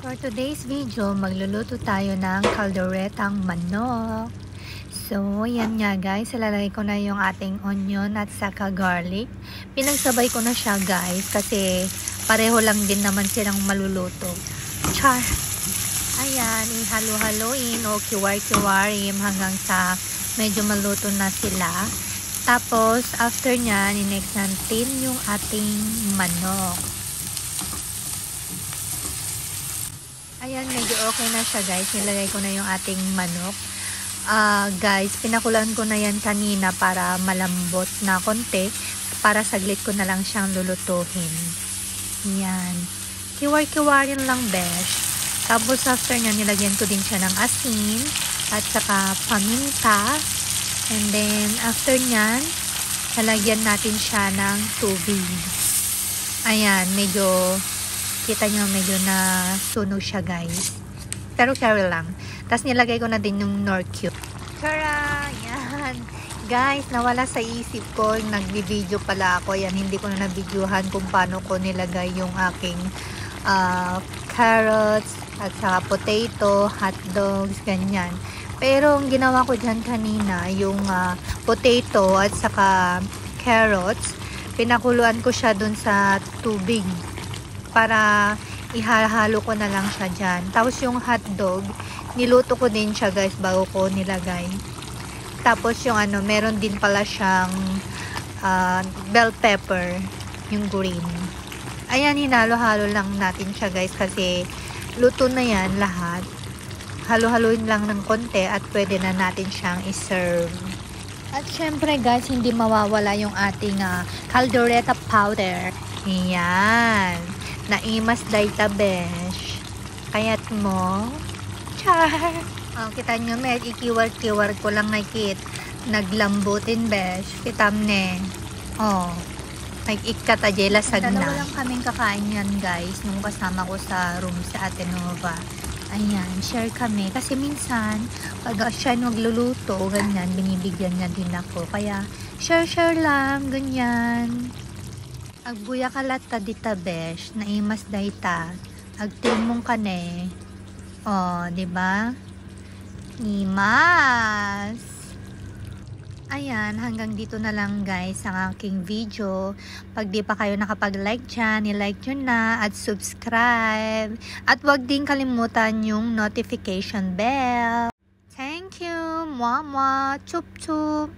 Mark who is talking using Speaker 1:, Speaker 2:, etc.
Speaker 1: For today's video, magluluto tayo ng kalderetang manok. So, yan nga guys, ilalagay ko na yung ating onion at saka garlic. Pinagsabay ko na siya guys kasi pareho lang din naman silang maluluto. Char! Ayan, ihalo-haloin o kiwar-kiwarim hanggang sa medyo maluto na sila. Tapos, after nyan, next natin yung ating manok. Ayan, medyo okay na siya guys. Nilagay ko na yung ating manok. Guys, pinakulan ko na yan kanina para malambot na konti. Para saglit ko na lang siyang lulutuhin. Yan. Kiwar-kiwarin lang besh. Tapos after nyan, nilagyan ko din siya ng asin at saka paminta. And then after nyan, lalagyan natin siya ng tubig. Ayan, medyo kita nyo medyo na sunog siya guys. Pero carry lang. Tapos nilagay ko na din yung Knorr cube. Tara! Yan. Guys, nawala sa isip ko. Nagbi-video pala ako. Yan, hindi ko na nabidyohan kung paano ko nilagay yung aking carrots at saka potato, hot dogs, ganyan. Pero ang ginawa ko dyan kanina, yung potato at saka carrots, pinakuluan ko siya dun sa tubig para ihalo ko na lang siya dyan. Tapos yung hotdog, niluto ko din siya guys bago ko nilagay. Tapos yung meron din pala siyang bell pepper, yung green. Ayan, hinalo-halo lang natin siya guys kasi luto na yan lahat. Halo-haloin lang ng konti at pwede na natin siyang iserve. At syempre guys, hindi mawawala yung ating caldereta powder. Ayan. Naimas dayta besh. Kayat mo. Char! Kita nyo med, ikiwar-kiwar ko lang nakit. Naglambutin besh. Kitam ne. Nag-ikatadjela sag na. Dalawa lang kaming kakain yan guys. Nung kasama ko sa room sa Ate Nova. Ayan, share kami. Kasi minsan, pag siya nagluluto, ganyan, binibigyan niya din ako. Kaya, share lang, ganyan. Agbuya kalata dita besh, naimas dayta. Agtimong kane. Diba? Imas. Ayan, hanggang dito na lang guys ang aking video. Pag di pa kayo nakapag-like dyan, i-like nyo na at subscribe. At wag din kalimutan yung notification bell. Thank you. Mwah mwah. Chup chup.